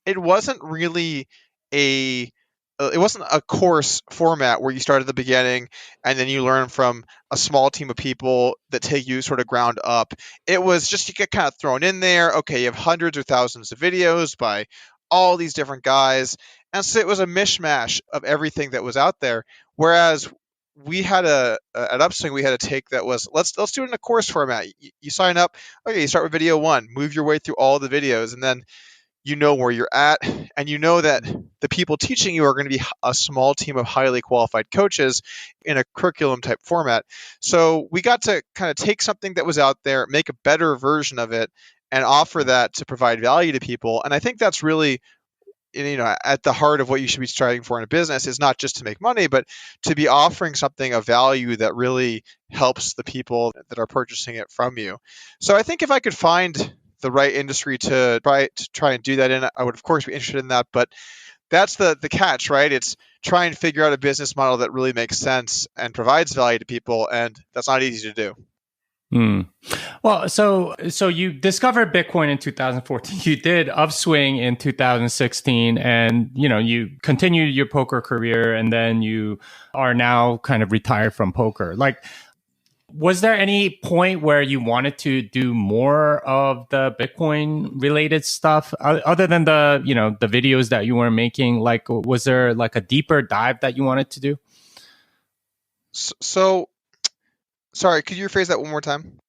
Speaker 2: it wasn't really it wasn't a course format where you start at the beginning and then you learn from a small team of people that take you sort of ground up. It was just, you get kind of thrown in there. Okay, you have hundreds or thousands of videos by all these different guys. And so it was a mishmash of everything that was out there. Whereas we had at Upswing, we had a take that was, let's do it in a course format. You sign up, okay, you start with video 1, move your way through all the videos, and then you know where you're at, and you know that the people teaching you are going to be a small team of highly qualified coaches in a curriculum type format. So we got to kind of take something that was out there, make a better version of it, and offer that to provide value to people. And I think that's really, at the heart of what you should be striving for in a business, is not just to make money, but to be offering something of value that really helps the people that are purchasing it from you. So I think if I could find the right industry to try and do that in, I would of course be interested in that. But that's the catch, right? It's try and figure out a business model that really makes sense and provides value to people, and that's not easy to do.
Speaker 1: Well, so you discovered Bitcoin in 2014. You did Upswing in 2016, and you continued your poker career, and then you are now kind of retired from poker. Like, was there any point where you wanted to do more of the Bitcoin related stuff other than the the videos that you were making? Like, was there like a deeper dive that you wanted to do?
Speaker 2: So sorry, could you rephrase that one more time?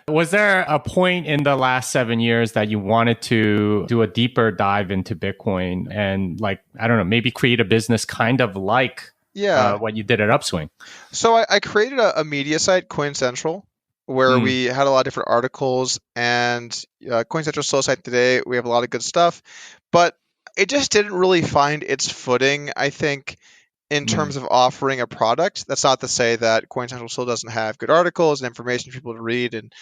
Speaker 1: Was there a point in the last 7 years that you wanted to do a deeper dive into Bitcoin and, like, I don't know, maybe create a business kind of like what you did at Upswing?
Speaker 2: So I created a media site, Coin Central, where we had a lot of different articles, and Coin Central still a site today. We have a lot of good stuff, but it just didn't really find its footing, I think, in terms of offering a product. That's not to say that Coin Central still doesn't have good articles and information for people to read, and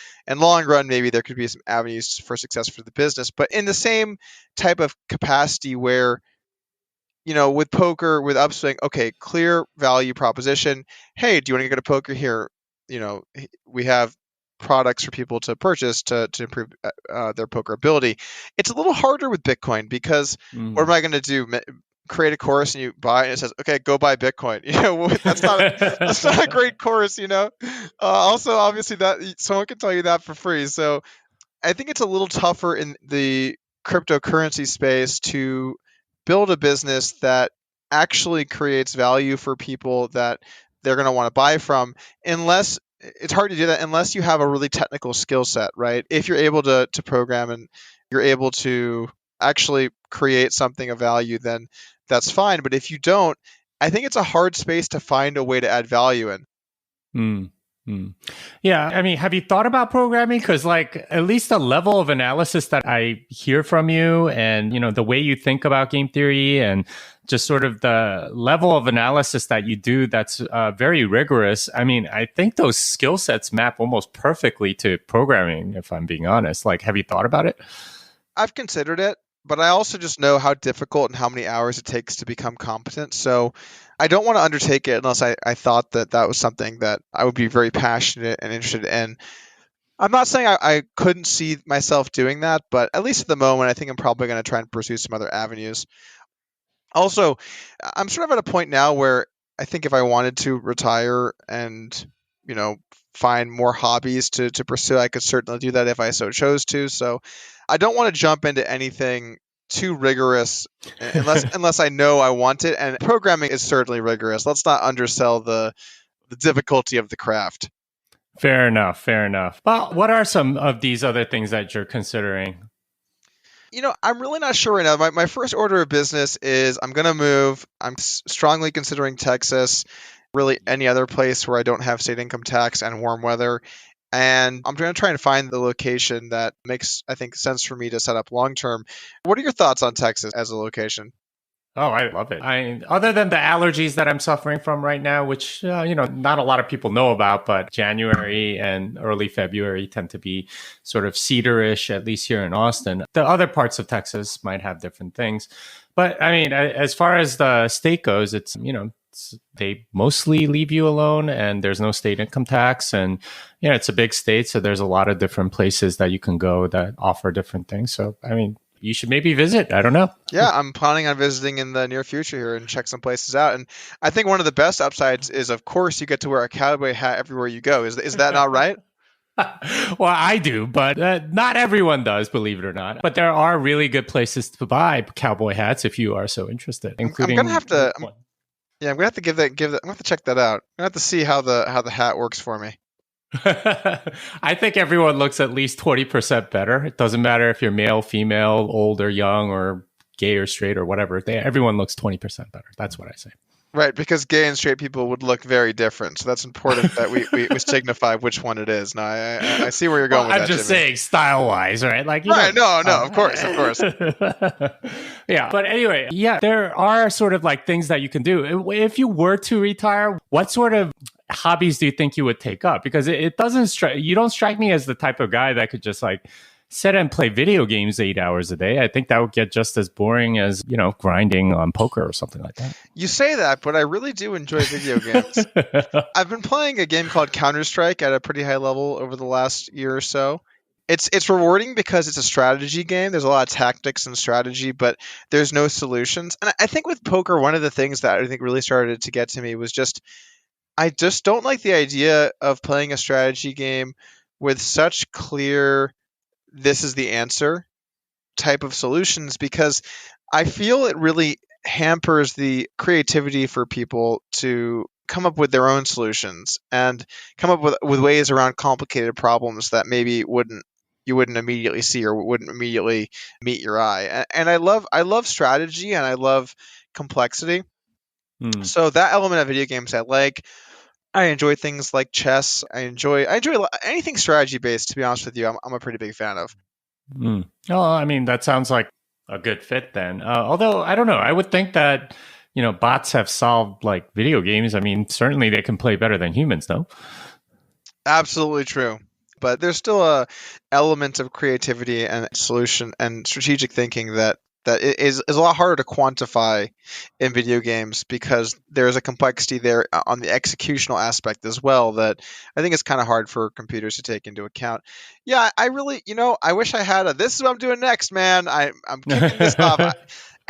Speaker 2: long run, maybe there could be some avenues for success for the business. But in the same type of capacity where, with poker, with Upswing, okay, clear value proposition. Hey, do you want to get a poker here? We have products for people to purchase to improve their poker ability. It's a little harder with Bitcoin because what am I going to do? Create a course and you buy it and it says, okay, go buy Bitcoin. That's not a great course. Also, obviously, that someone can tell you that for free. So I think it's a little tougher in the cryptocurrency space to build a business that actually creates value for people that they're going to want to buy from, unless it's hard to do that unless you have a really technical skill set, right? If you're able to program and you're able to actually create something of value, then that's fine. But if you don't, I think it's a hard space to find a way to add value in.
Speaker 1: Hmm. Yeah, I mean, have you thought about programming? Because, like, at least the level of analysis that I hear from you, and the way you think about game theory, and just sort of the level of analysis that you do, that's very rigorous. I mean, I think those skill sets map almost perfectly to programming. If I'm being honest, like, have you thought about it?
Speaker 2: I've considered it, but I also just know how difficult and how many hours it takes to become competent. So I don't want to undertake it unless I thought that that was something that I would be very passionate and interested in. I'm not saying I couldn't see myself doing that, but at least at the moment, I think I'm probably going to try and pursue some other avenues. Also, I'm sort of at a point now where I think if I wanted to retire and, you know, find more hobbies to pursue, I could certainly do that if I so chose to. So I don't want to jump into anything too rigorous unless I know I want it. And programming is certainly rigorous. Let's not undersell the difficulty of the craft.
Speaker 1: Fair enough. Fair enough. Well, what are some of these other things that you're considering?
Speaker 2: I'm really not sure right now. My first order of business is I'm going to move. I'm strongly considering Texas, really any other place where I don't have state income tax and warm weather. And I'm going to try and find the location that makes, I think, sense for me to set up long term. What are your thoughts on Texas as a location?
Speaker 1: Oh, I love it. Other than the allergies that I'm suffering from right now, which, not a lot of people know about, but January and early February tend to be sort of cedarish, at least here in Austin. The other parts of Texas might have different things. But I mean, as far as the state goes, they mostly leave you alone and there's no state income tax. And, it's a big state. So there's a lot of different places that you can go that offer different things. So, I mean, you should maybe visit. I don't know.
Speaker 2: Yeah, I'm planning on visiting in the near future here and check some places out. And I think one of the best upsides is, of course, you get to wear a cowboy hat everywhere you go. Is that not right?
Speaker 1: Well, I do, but not everyone does, believe it or not. But there are really good places to buy cowboy hats if you are so interested,
Speaker 2: I'm
Speaker 1: including
Speaker 2: gonna have to. Yeah, I'm gonna have to give that. I'm gonna have to check that out. I'm gonna have to see how the hat works for me.
Speaker 1: I think everyone looks at least 20% better. It doesn't matter if you're male, female, old or young, or gay or straight or whatever. Everyone looks 20% better. That's what I say.
Speaker 2: Right, because gay and straight people would look very different. So that's important that we signify which one it is. Now, I see where you're going with
Speaker 1: I'm
Speaker 2: that,
Speaker 1: just
Speaker 2: Jimmy.
Speaker 1: saying style-wise, right? Like,
Speaker 2: Right, no, of course.
Speaker 1: Yeah, but anyway, yeah, there are sort of like things that you can do. If you were to retire, what sort of hobbies do you think you would take up? Because it doesn't you don't strike me as the type of guy that could just like sit and play video games 8 hours a day. I think that would get just as boring as, grinding on poker or something like that.
Speaker 2: You say that, but I really do enjoy video games. I've been playing a game called Counter-Strike at a pretty high level over the last year or so. It's rewarding because it's a strategy game. There's a lot of tactics and strategy, but there's no solutions. And I think with poker, one of the things that I think really started to get to me was I just don't like the idea of playing a strategy game with such clear this is the answer type of solutions, because I feel it really hampers the creativity for people to come up with their own solutions and come up with ways around complicated problems that maybe you wouldn't immediately see or wouldn't immediately meet your eye. And I love strategy and I love complexity. So that element of video games I like. I enjoy things like chess. I enjoy anything strategy based. To be honest with you, I'm a pretty big fan of.
Speaker 1: Oh, I mean, that sounds like a good fit then. Although I don't know, I would think that bots have solved like video games. I mean, certainly they can play better than humans, no?
Speaker 2: Absolutely true. But there's still a element of creativity and solution and strategic thinking that is a lot harder to quantify in video games because there's a complexity there on the executional aspect as well that I think is kind of hard for computers to take into account. Yeah, I really, I wish I had this is what I'm doing next, man. I'm kicking this off.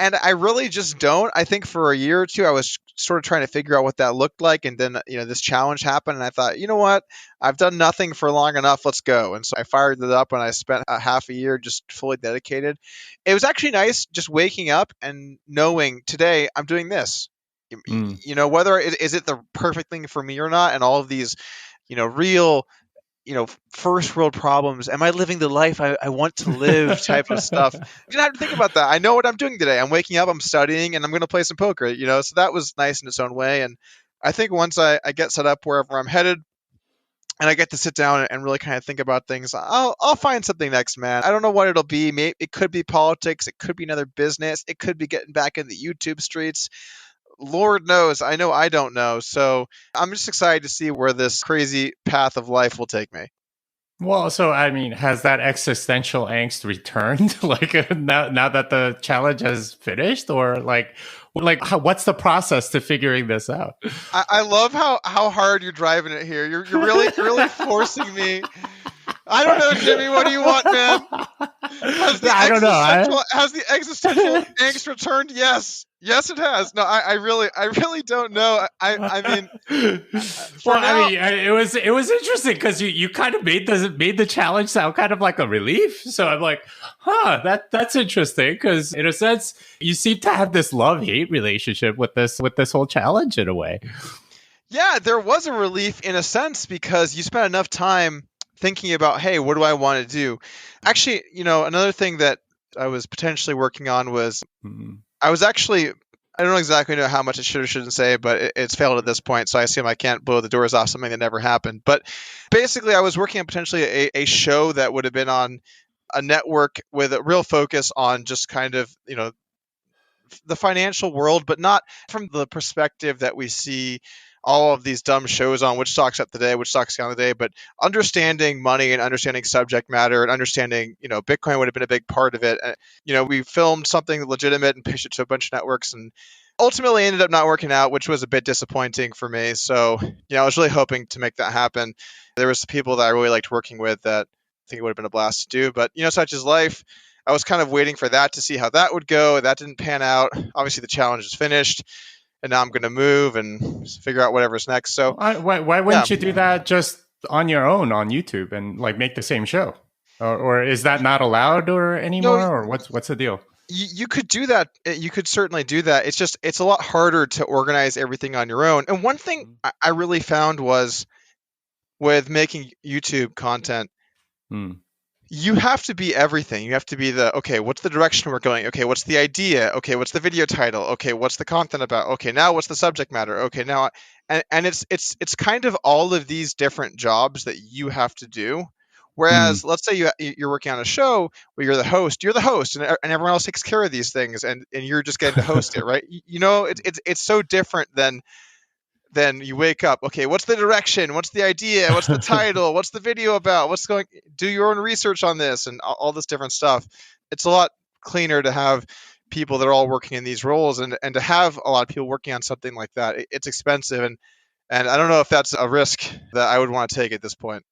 Speaker 2: And I really just don't. I think for a year or two, I was sort of trying to figure out what that looked like. And then, this challenge happened. And I thought, you know what? I've done nothing for long enough. Let's go. And so I fired it up and I spent a half a year just fully dedicated. It was actually nice just waking up and knowing today I'm doing this. Whether is it the perfect thing for me or not. And all of these, real first world problems. Am I living the life I want to live type of stuff? You don't have to think about that. I know what I'm doing today. I'm waking up, I'm studying, and I'm going to play some poker, so that was nice in its own way. And I think once I get set up wherever I'm headed, and I get to sit down and really kind of think about things. I'll find something next, man. I don't know what it'll be. Maybe it could be politics. It could be another business. It could be getting back in the YouTube streets. Lord knows. I know I don't know. So I'm just excited to see where this crazy path of life will take me.
Speaker 1: Well, so I mean, has that existential angst returned? Like now that the challenge has finished, or what's the process to figuring this out?
Speaker 2: I love how hard you're driving it here. You're really forcing me. I don't know, Jimmy. What do you want, man?
Speaker 1: I don't know.
Speaker 2: Has the existential angst returned? Yes, it has. No, I really don't know. I mean,
Speaker 1: it was interesting because you kind of made the challenge sound kind of like a relief. So I'm like, that's interesting because in a sense you seem to have this love-hate relationship with this whole challenge in a way.
Speaker 2: Yeah, there was a relief in a sense because you spent enough time thinking about, hey, what do I want to do? Actually, another thing that I was potentially working on was I don't exactly know how much it should or shouldn't say, but it's failed at this point, so I assume I can't blow the doors off something that never happened. But basically, I was working on potentially a show that would have been on a network with a real focus on just kind of, the financial world, but not from the perspective that we see all of these dumb shows on which stocks up today, which stocks down today, but understanding money and understanding subject matter and understanding, Bitcoin would have been a big part of it. We filmed something legitimate and pitched it to a bunch of networks and ultimately ended up not working out, which was a bit disappointing for me. So, I was really hoping to make that happen. There was people that I really liked working with that I think it would have been a blast to do, but such is life. I was kind of waiting for that to see how that would go. That didn't pan out. Obviously, the challenge is finished, and now I'm going to move and figure out whatever's next. So
Speaker 1: why wouldn't you do that just on your own on YouTube and make the same show? Or is that not allowed anymore? No, or what's the deal?
Speaker 2: You could do that. You could certainly do that. It's a lot harder to organize everything on your own. And one thing I really found was with making YouTube content, you have to be everything. You have to be okay, what's the direction we're going? Okay, what's the idea? Okay, what's the video title? Okay, what's the content about? Okay, now what's the subject matter? Okay, now, and it's kind of all of these different jobs that you have to do. Whereas, let's say you're working on a show where you're the host, and everyone else takes care of these things, and you're just getting to host it, right? It's so different than you wake up. Okay, what's the direction? What's the idea? What's the title? What's the video about? Do your own research on this and all this different stuff. It's a lot cleaner to have people that are all working in these roles and to have a lot of people working on something like that. It's expensive and I don't know if that's a risk that I would want to take at this point.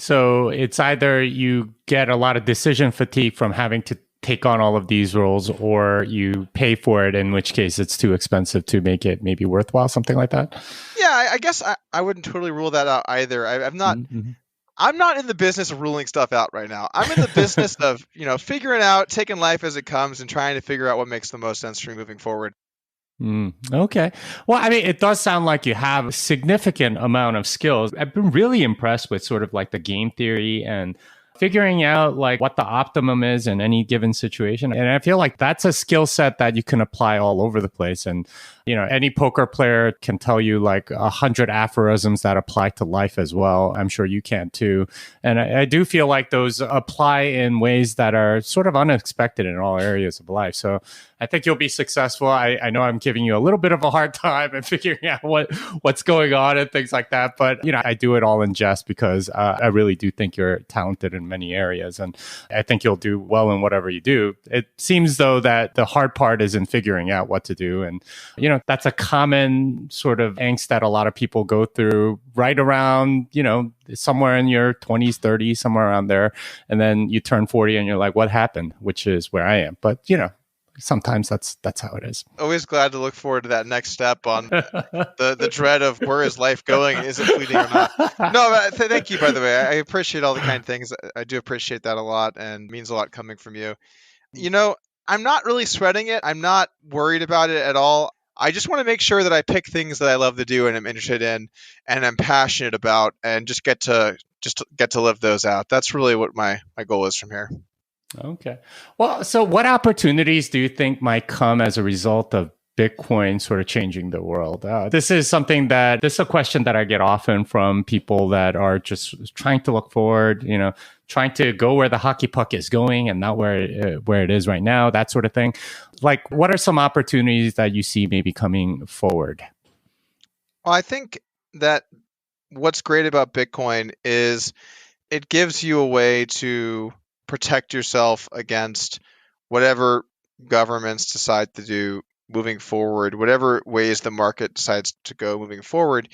Speaker 1: So it's either you get a lot of decision fatigue from having to take on all of these roles, or you pay for it, in which case it's too expensive to make it maybe worthwhile, something like that.
Speaker 2: Yeah, I guess I wouldn't totally rule that out either. I'm not in the business of ruling stuff out right now. I'm in the business of figuring out, taking life as it comes, and trying to figure out what makes the most sense for me moving forward.
Speaker 1: Okay. Well, I mean, it does sound like you have a significant amount of skills. I've been really impressed with sort of the game theory and figuring out what the optimum is in any given situation. And I feel like that's a skill set that you can apply all over the place. And, any poker player can tell you 100 aphorisms that apply to life as well. I'm sure you can too. And I do feel like those apply in ways that are sort of unexpected in all areas of life. So I think you'll be successful. I know I'm giving you a little bit of a hard time and figuring out what's going on and things like that. But, I do it all in jest because I really do think you're talented in many areas. And I think you'll do well in whatever you do. It seems, though, that the hard part is in figuring out what to do. And, that's a common sort of angst that a lot of people go through right around, somewhere in your 20s, 30s, somewhere around there. And then you turn 40 and you're like, what happened? Which is where I am. But, sometimes that's how it is.
Speaker 2: Always glad to look forward to that next step on the dread of where is life going? Is it fleeting or not? No, thank you, by the way. I appreciate all the kind things. I do appreciate that a lot, and it means a lot coming from you. I'm not really sweating it. I'm not worried about it at all. I just want to make sure that I pick things that I love to do and I'm interested in and I'm passionate about, and just get to live those out. That's really what my goal is from here.
Speaker 1: Okay. Well, so what opportunities do you think might come as a result of Bitcoin sort of changing the world? This is a question that I get often from people that are just trying to look forward, trying to go where the hockey puck is going and not where it is right now, that sort of thing. Like, what are some opportunities that you see maybe coming forward?
Speaker 2: Well, I think that what's great about Bitcoin is it gives you a way to protect yourself against whatever governments decide to do moving forward, whatever ways the market decides to go moving forward.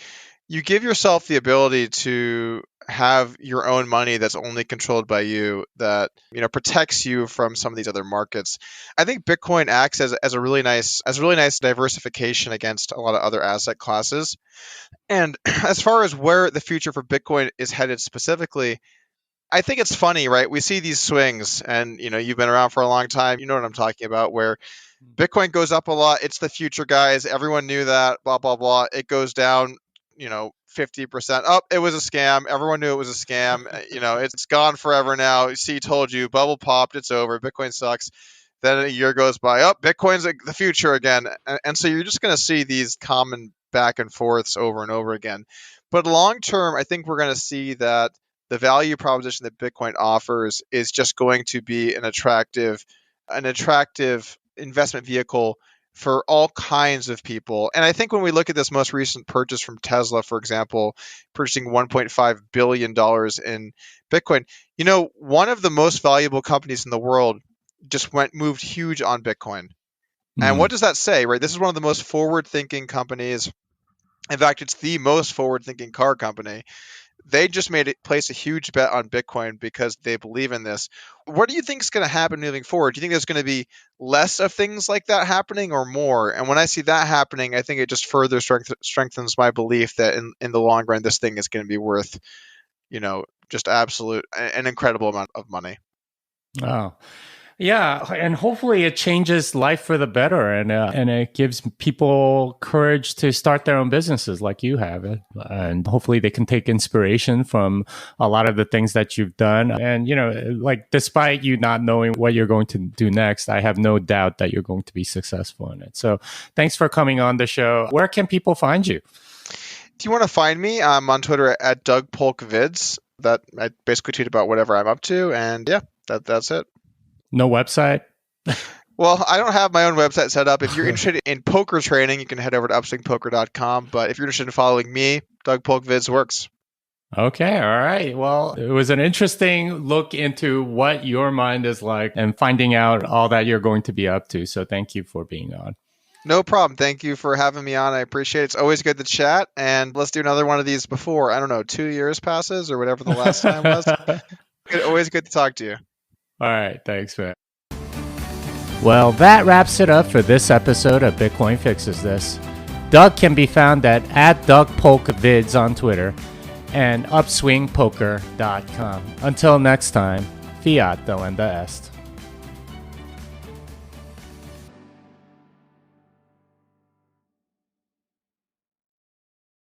Speaker 2: You give yourself the ability to have your own money that's only controlled by you, that protects you from some of these other markets. I think Bitcoin acts as a really nice diversification against a lot of other asset classes. And as far as where the future for Bitcoin is headed specifically, I think it's funny, right? We see these swings, and you've been around for a long time. You know what I'm talking about, where Bitcoin goes up a lot. It's the future, guys. Everyone knew that, blah, blah, blah. It goes down, 50% up. It was a scam. Everyone knew it was a scam. It's gone forever now. See, told you, bubble popped. It's over. Bitcoin sucks. Then a year goes by. Oh, Bitcoin's the future again. And so you're just going to see these common back and forths over and over again. But long term, I think we're going to see that the value proposition that Bitcoin offers is just going to be an attractive investment vehicle for all kinds of people. And I think when we look at this most recent purchase from Tesla, for example, purchasing $1.5 billion in Bitcoin, one of the most valuable companies in the world just moved huge on Bitcoin. And what does that say, right? This is one of the most forward-thinking companies. In fact, it's the most forward-thinking car company. They just place a huge bet on Bitcoin because they believe in this. What do you think is going to happen moving forward? Do you think there's going to be less of things like that happening or more? And when I see that happening, I think it just further strengthens my belief that in the long run, this thing is going to be worth, just an incredible amount of money.
Speaker 1: Oh. Yeah, and hopefully it changes life for the better, and it gives people courage to start their own businesses like you have, and hopefully they can take inspiration from a lot of the things that you've done. And despite you not knowing what you're going to do next, I have no doubt that you're going to be successful in it. So, thanks for coming on the show. Where can people find you?
Speaker 2: If you want to find me, I'm on Twitter at Doug Polk Vids. That I basically tweet about whatever I'm up to, and yeah, that's it.
Speaker 1: No website?
Speaker 2: Well, I don't have my own website set up. If you're interested in poker training, you can head over to upswingpoker.com. But if you're interested in following me, Doug Polk Vids works.
Speaker 1: Okay. All right. Well, it was an interesting look into what your mind is like and finding out all that you're going to be up to. So thank you for being on.
Speaker 2: No problem. Thank you for having me on. I appreciate it. It's always good to chat. And let's do another one of these before, 2 years passes or whatever the last time was. Always good to talk to you.
Speaker 1: All right. Thanks, man. Well, that wraps it up for this episode of Bitcoin Fixes This. Doug can be found at @DougPolkVids on Twitter and upswingpoker.com. Until next time, fiat delenda est.